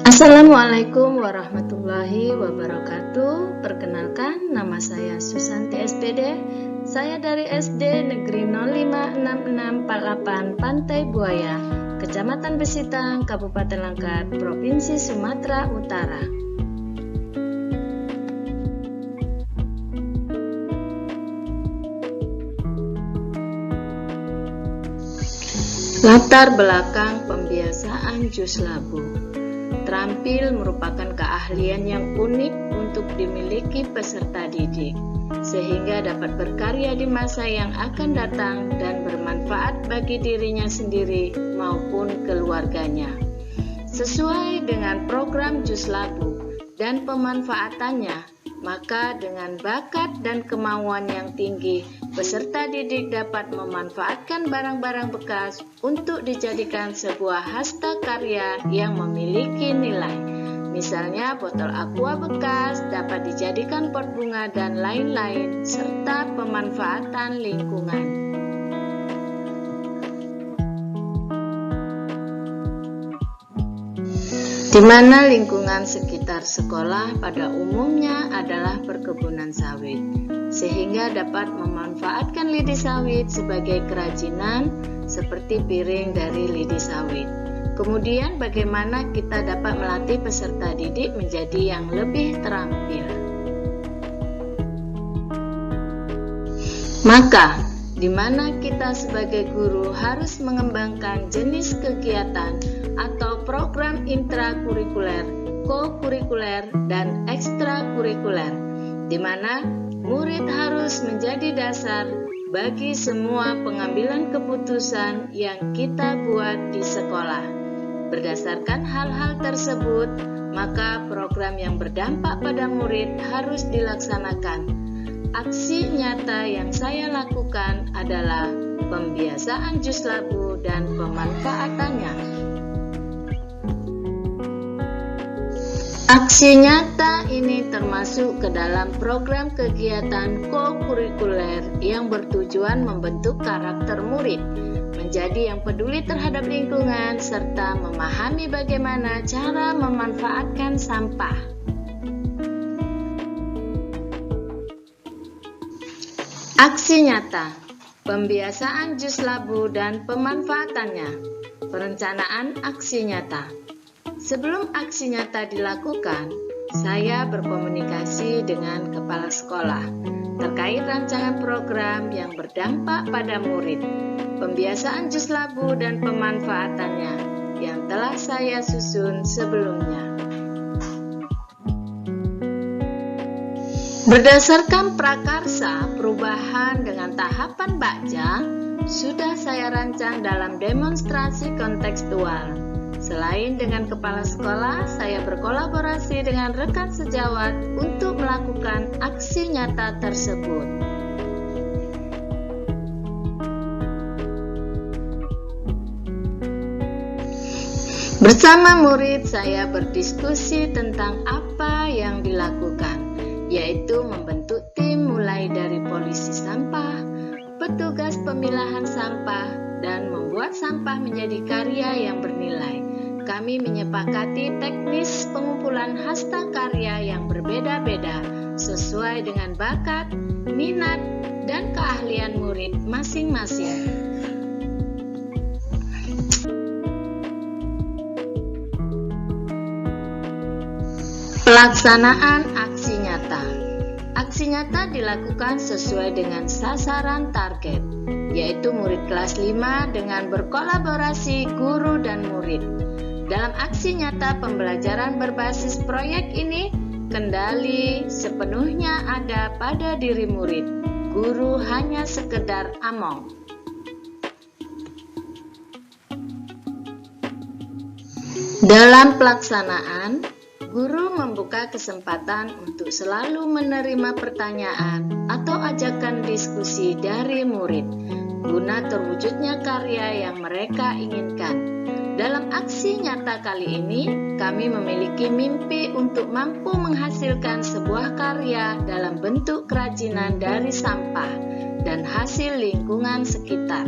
Assalamualaikum warahmatullahi wabarakatuh. Perkenalkan, nama saya Susanti SPD. Saya dari SD Negeri 056648 Pantai Buaya, Kecamatan Besitang, Kabupaten Langkat, Provinsi Sumatera Utara. Latar belakang pembiasaan jus labu. Terampil merupakan keahlian yang unik untuk dimiliki peserta didik, sehingga dapat berkarya di masa yang akan datang dan bermanfaat bagi dirinya sendiri maupun keluarganya. Sesuai dengan program jus labu dan pemanfaatannya, maka dengan bakat dan kemauan yang tinggi, peserta didik dapat memanfaatkan barang-barang bekas untuk dijadikan sebuah hasta karya yang memiliki nilai. Misalnya botol aqua bekas dapat dijadikan pot bunga dan lain-lain, serta pemanfaatan lingkungan. Di mana lingkungan sekitar sekolah pada umumnya adalah perkebunan sawit, sehingga dapat memanfaatkan lidi sawit sebagai kerajinan seperti piring dari lidi sawit. Kemudian bagaimana kita dapat melatih peserta didik menjadi yang lebih terampil. Maka, di mana kita sebagai guru harus mengembangkan jenis kegiatan atau program intrakurikuler, kokurikuler, dan ekstrakurikuler, di mana murid harus menjadi dasar bagi semua pengambilan keputusan yang kita buat di sekolah. Berdasarkan hal-hal tersebut, maka program yang berdampak pada murid harus dilaksanakan. Aksi nyata yang saya lakukan adalah pembiasaan jus labu dan pemanfaatannya. Aksi nyata ini termasuk ke dalam program kegiatan kokurikuler yang bertujuan membentuk karakter murid, menjadi yang peduli terhadap lingkungan, serta memahami bagaimana cara memanfaatkan sampah. Aksi nyata, pembiasaan jus labu dan pemanfaatannya. Perencanaan aksi nyata. Sebelum aksi nyata dilakukan, saya berkomunikasi dengan kepala sekolah terkait rancangan program yang berdampak pada murid, pembiasaan jus labu dan pemanfaatannya yang telah saya susun sebelumnya. Berdasarkan prakarsa perubahan dengan tahapan Bakja, sudah saya rancang dalam demonstrasi kontekstual. Selain dengan kepala sekolah, saya berkolaborasi dengan rekan sejawat untuk melakukan aksi nyata tersebut. Bersama murid, saya berdiskusi tentang apa yang dilakukan, yaitu membentuk tim mulai dari polisi sampah, petugas pemilahan sampah, dan membuat sampah menjadi karya yang bernilai. Kami menyepakati teknis pengumpulan hasta karya yang berbeda-beda sesuai dengan bakat, minat, dan keahlian murid masing-masing. Pelaksanaan aksi nyata. Aksi nyata dilakukan sesuai dengan sasaran target, yaitu murid kelas 5 dengan berkolaborasi guru dan murid. Dalam aksi nyata pembelajaran berbasis proyek ini, kendali sepenuhnya ada pada diri murid. Guru hanya sekedar among. Dalam pelaksanaan, guru membuka kesempatan untuk selalu menerima pertanyaan atau ajakan diskusi dari murid, guna terwujudnya karya yang mereka inginkan. Dalam aksi nyata kali ini, kami memiliki mimpi untuk mampu menghasilkan sebuah karya dalam bentuk kerajinan dari sampah dan hasil lingkungan sekitar.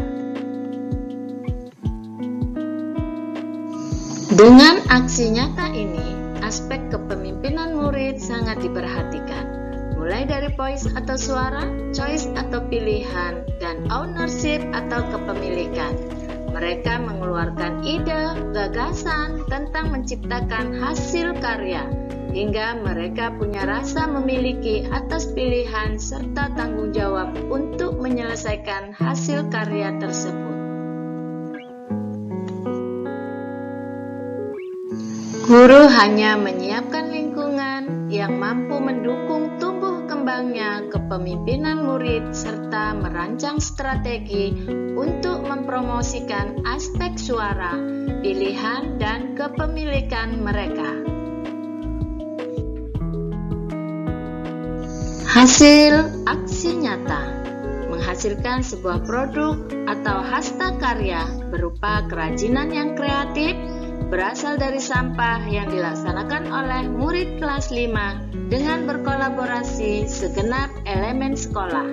Dengan aksi nyata ini, aspek kepemimpinan murid sangat diperhatikan, mulai dari voice atau suara, choice atau pilihan, dan ownership atau kepemilikan. Mereka mengeluarkan ide, gagasan tentang menciptakan hasil karya, hingga mereka punya rasa memiliki atas pilihan serta tanggung jawab untuk menyelesaikan hasil karya tersebut. Guru hanya menyiapkan lingkungan yang mampu mendukung tumbuh kembangnya kepemimpinan murid serta merancang strategi untuk mempromosikan aspek suara, pilihan, dan kepemilikan mereka. Hasil aksi nyata menghasilkan sebuah produk atau hasta karya berupa kerajinan yang kreatif berasal dari sampah yang dilaksanakan oleh murid kelas 5 dengan berkolaborasi segenap elemen sekolah.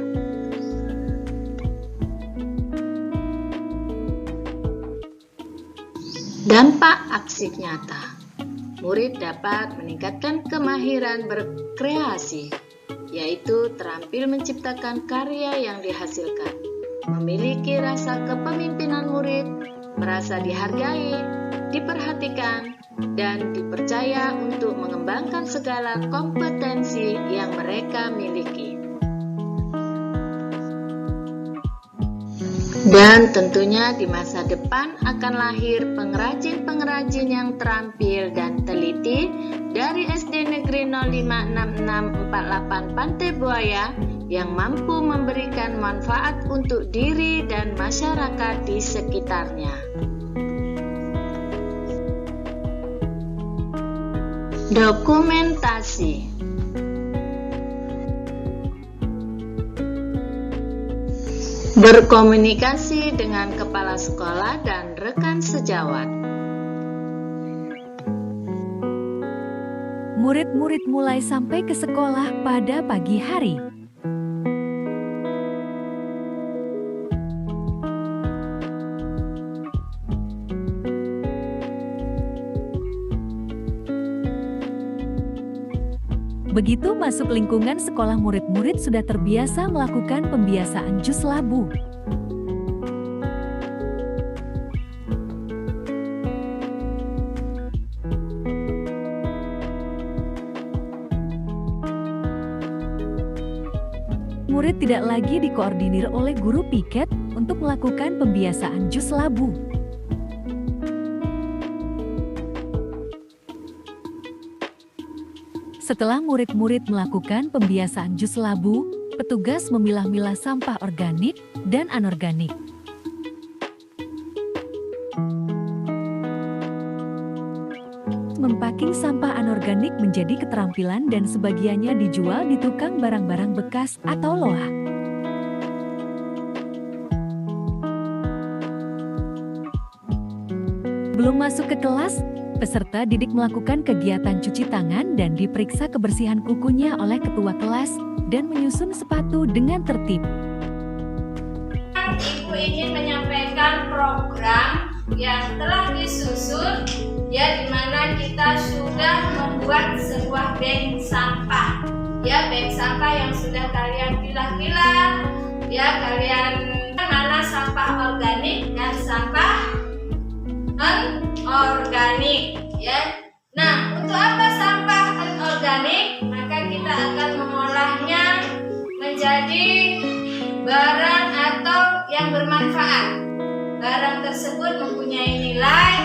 Dampak aksi nyata. Murid dapat meningkatkan kemahiran berkreasi, yaitu terampil menciptakan karya yang dihasilkan, memiliki rasa kepemimpinan murid, merasa dihargai, diperhatikan, dan dipercaya untuk mengembangkan segala kompetensi yang mereka miliki. Dan tentunya di masa depan akan lahir pengrajin-pengrajin yang terampil dan teliti dari SD Negeri 056648 Pantai Buaya yang mampu memberikan manfaat untuk diri dan masyarakat di sekitarnya. Dokumentasi. Berkomunikasi dengan kepala sekolah dan rekan sejawat. Murid-murid mulai sampai ke sekolah pada pagi hari. Begitu masuk lingkungan sekolah, murid-murid sudah terbiasa melakukan pembiasaan jus labu. Murid tidak lagi dikoordinir oleh guru piket untuk melakukan pembiasaan jus labu. Setelah murid-murid melakukan pembiasaan jus labu, petugas memilah-milah sampah organik dan anorganik. Mempaking sampah anorganik menjadi keterampilan dan sebagiannya dijual di tukang barang-barang bekas atau loak. Belum masuk ke kelas, peserta didik melakukan kegiatan cuci tangan dan diperiksa kebersihan kukunya oleh ketua kelas dan menyusun sepatu dengan tertib. Ibu ingin menyampaikan program yang telah disusun, ya, di mana kita sudah membuat sebuah bank sampah, ya, bank sampah yang sudah kalian pilah-pilah, ya, kalian mana sampah organik dan sampah anorganik, ya. Nah, untuk apa sampah anorganik? Maka kita akan mengolahnya menjadi barang atau yang bermanfaat. Barang tersebut mempunyai nilai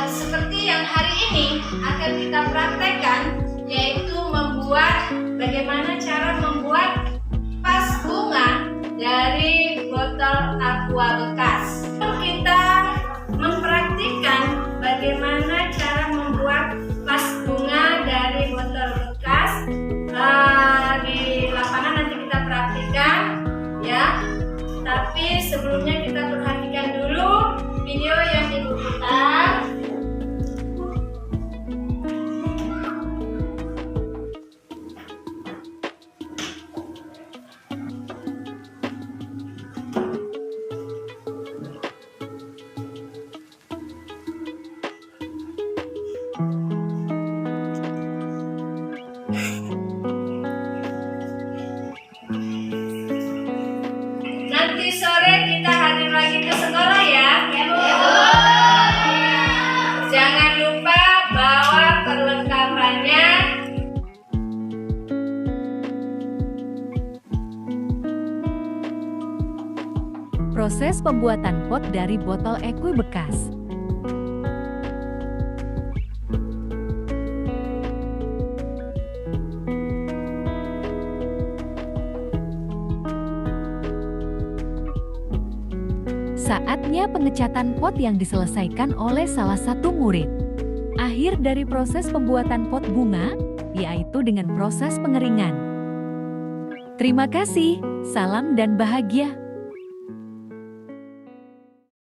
seperti yang hari ini akan kita praktekkan, yaitu membuat bagaimana cara membuat vas bunga dari botol aqua bekas. Kita mempraktikkan bagaimana cara membuat vas bunga dari botol bekas. Di lapangan nanti kita praktikkan, ya. Tapi sebelumnya kita perhatikan dulu video yang Ibu putar. proses pembuatan pot dari botol EQ bekas. Saatnya pengecatan pot yang diselesaikan oleh salah satu murid. Akhir dari proses pembuatan pot bunga, yaitu dengan proses pengeringan. Terima kasih, salam dan bahagia.